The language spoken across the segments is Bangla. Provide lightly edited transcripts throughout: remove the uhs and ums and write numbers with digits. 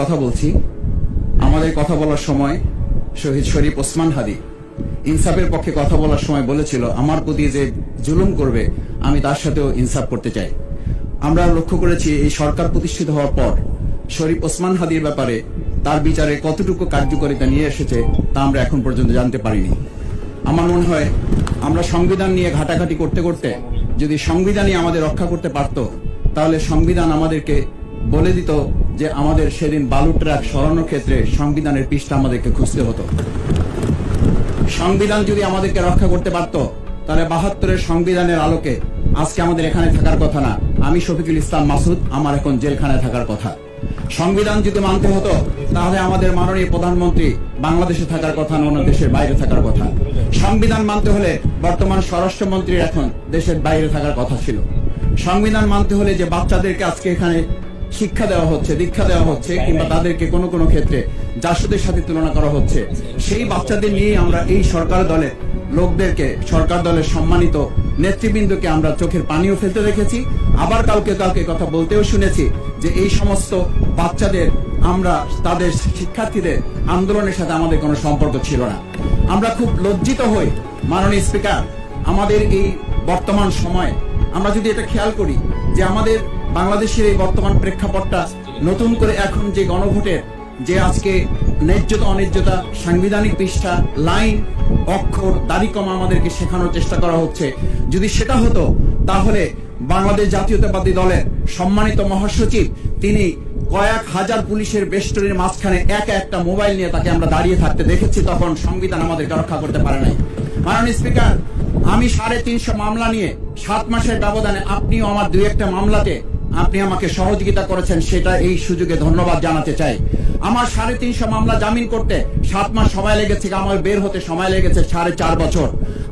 কথা বলছি। আমাদের কথা বলার সময় শহীদ শরীফ ওসমান হাদি ইনসাফের পক্ষে কথা বলার সময় বলেছিল, আমার প্রতি যে জুলুম করবে আমি তার সাথেও ইনসাফ করতে চাই। আমরা লক্ষ্য করেছি এই সরকার প্রতিষ্ঠিত হওয়ার পর শরীফ ওসমান হাদির ব্যাপারে তার বিচারে কতটুকু কার্যকারিতা নিয়ে এসেছে তা আমরা এখন পর্যন্ত জানতে পারিনি। আমার মনে হয় আমরা সংবিধান নিয়ে ঘাটাঘাটি করতে করতে যদি সংবিধানই আমাদের রক্ষা করতে পারত, তাহলে সংবিধান আমাদেরকে বলে দিত যে আমাদের সেদিন বালু ট্রাক সরানোর ক্ষেত্রে সংবিধানের পৃষ্ঠা আমাদেরকে খুঁজতে হতো। সংবিধান যদি আমাদেরকে রক্ষা করতে পারত, তাহলে ৭২-এর সংবিধানের আলোকে আজকে আমাদের এখানে থাকার কথা না। আমি শফিকুল ইসলাম মাসুদ, আমার এখন জেলখানায় থাকার কথা। সংবিধান যদি মানতে হতো, তাহলে আমাদের মাননীয় প্রধানমন্ত্রী বাংলাদেশে থাকার কথা না, অন্য দেশের বাইরে থাকার কথা। সংবিধান মানতে হলে বর্তমান স্বরাষ্ট্রমন্ত্রীর এখন দেশের বাইরে থাকার কথা ছিল। সংবিধান মানতে হলে যে বাচ্চাদেরকে আজকে এখানে শিক্ষা দেওয়া হচ্ছে, দীক্ষা দেওয়া হচ্ছে, কিংবা তাদেরকে কোনো কোনো ক্ষেত্রে জাসদের সাথে তুলনা করা হচ্ছে, সেই বাচ্চাদের নিয়ে আমরা এই সরকার দলের লোকদেরকে, সরকার দলের সম্মানিত নেতৃবৃন্দকে আমরা চোখের পানিও ফেলতে দেখেছি। আবার কাউকে কাউকে কথা বলতেও শুনেছি যে এই সমস্ত বাচ্চাদের, আমরা তাদের শিক্ষার্থীদের আন্দোলনের সাথে আমাদের কোনো সম্পর্ক ছিল না। আমরা খুব লজ্জিত হই মাননীয় স্পিকার, আমাদের এই বর্তমান সময়ে আমরা যদি এটা খেয়াল করি যে আমাদের বাংলাদেশের এই বর্তমান প্রেক্ষাপটটা নতুন করে এখন যে গণভোটের যে আজকে ন্যায্যতা অন্যায্যতা, সাংবিধানিক পৃষ্ঠা, লাইন, অক্ষর, দাড়িকমা আমাদেরকে শেখানোর চেষ্টা করা হচ্ছে, যদি সেটা হতো তাহলে বাংলাদেশ জাতীয়তাবাদী দলের সম্মানিত মহাসচিব তিনি কয়েক হাজার পুলিশের বেষ্টনীর মাঝখানে একা একটা মোবাইল নিয়ে তাকে আমরা দাঁড়িয়ে থাকতে দেখেছি, তখন সংবিধান আমাদেরকে রক্ষা করতে পারে নাই। মাননীয় স্পিকার, আমি ৩৫০ মামলা নিয়ে ৭ মাসের ব্যবধানে, আপনিও আমার ২-১টা মামলাতে আপনি আমাকে সহযোগিতা করেছেন, সেটা এই সুযোগে ধন্যবাদ জানাতে চাই। আমার ৩৫০ মামলা জামিন করতে ৭ মাস সময় লেগেছে, আমার বের হতে সময় লেগেছে ৪.৫ বছর।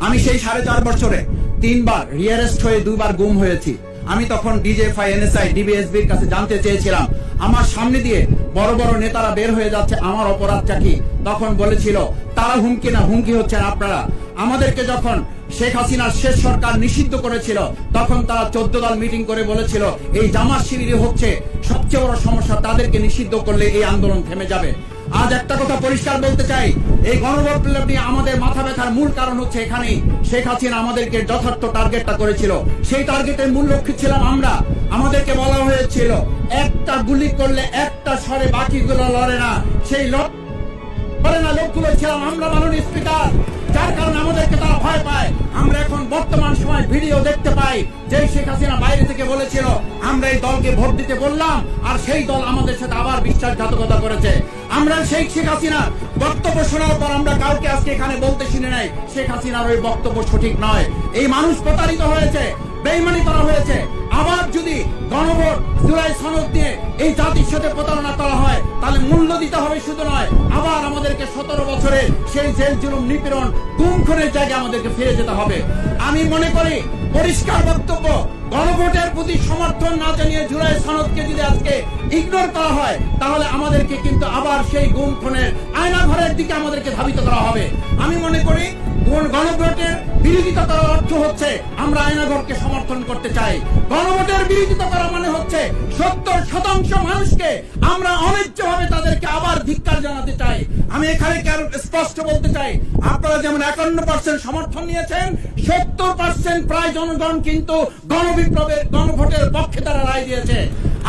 আমি সেই ৪.৫ বছরে ৩ বার রিঅ্যারেস্ট হয়ে ২ বার গুম হয়েছি। আমি তখন ডিজিএফআই, এনএসআই, ডিবিএসবির কাছে জানতে চেয়েছিলাম, আমার সামনে দিয়ে বড় বড় নেতারা বের হয়ে যাচ্ছে, আমার অপরাধটা কি? তখন বলেছিল তারা হুমকি না, হুমকি হচ্ছেন আপনারা। আমাদেরকে যখন শেখ হাসিনার শেষ সরকার নিষিদ্ধ করেছিল, তখন তারা ১৪ দল মিটিং করে বলেছিল এই জামাত শিবির হচ্ছে সবচেয়ে বড় সমস্যা, তাদেরকে নিষিদ্ধ করলে এই আন্দোলন থেমে যাবে। আজ একটা কথা পরিষ্কার বলতে চাই, এই গণবিপ্লব নিয়ে আমাদের মাথা ব্যথার মূল কারণ হচ্ছে এখানেই শেখ হাসিনা আমাদেরকে যথার্থ টার্গেটটা করেছিল। সেই টার্গেটের মূল লক্ষ্য ছিলাম আমরা। আমাদেরকে বলা হয়েছিল একটা গুলি করলে একটা সরে বাকিগুলো লড়ে না, সেই লড়ে না লোকগুলো ছিলাম আমরা, মাননীয় স্পিকার। যার কারণে আমাদেরকে তারা ভয় পায়। আমরা এখন বর্তমান সময় ভিডিও দেখতে পাই যে শেখ হাসিনা বাইরে থেকে বলেছিল আমরা এই দলকে ভোট দিতে বললাম, আর সেই দল আমাদের সাথে আবার বিশ্বাসঘাতকতা করেছে। আমরা শেখ হাসিনার বক্তব্য শোনার পর আমরা কাউকে আজকে এখানে বলতে শুনে নাই শেখ হাসিনার ওই বক্তব্য সঠিক নয়। এই মানুষ প্রতারিত হয়েছে, বেইমানি করা হয়েছে। আবার যদি গণভোট, জুলাই সনদ দিয়ে এই জাতির সাথে প্রতারণা করা হয়, তাহলে মূল্য দিতে হবে শুধু নয়, আবার আমাদেরকে ১৭ বছরের সেই জেল জুলুম, নিপীড়ন, গুম খুনের জায়গায় আমাদেরকে ফিরে যেতে হবে। আমি মনে করি পরিষ্কার বক্তব্য, গণভোটের প্রতি সমর্থন না জানিয়ে জুলাই সনদকে যদি আজকে ইগনোর করা হয়, তাহলে আমাদেরকে কিন্তু আবার সেই গুম খুনের আয়নাঘরের দিকে আমাদেরকে ধাবিত করা হবে। আমি মনে করি গণভোটের বিরোধিতা করার অর্থ হচ্ছে আমরা আয়নাঘরকে সমর্থন করতে চাই। গণভোটের বিরোধিতা করা মানে হচ্ছে ৭০% মানুষকে আমরা অন্যায্যভাবে তাদেরকে আবার ধিক্কার জানাতে চাই। আমি এখানে স্পষ্ট বলতে চাই, আপনারা যেমন ৫১% সমর্থন নিয়েছেন, ৭০% প্রায় জনগণ কিন্তু গণভোটের পক্ষে তারা রায় দিয়েছে।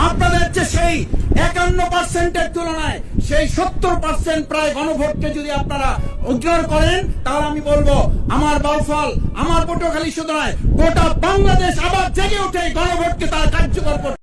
আপনাদের যে সেই ৫১%-এর তুলনায় সেই ৭০% প্রায় গণভোটকে যদি আপনারা ইগনোর করেন, তাহলে আমি বলবো আমার বাউফল, আমার পটুয়াখালী শুধু নয়, গোটা বাংলাদেশ আবার জেগে উঠে গণভোটকে তারা কার্যকর করতে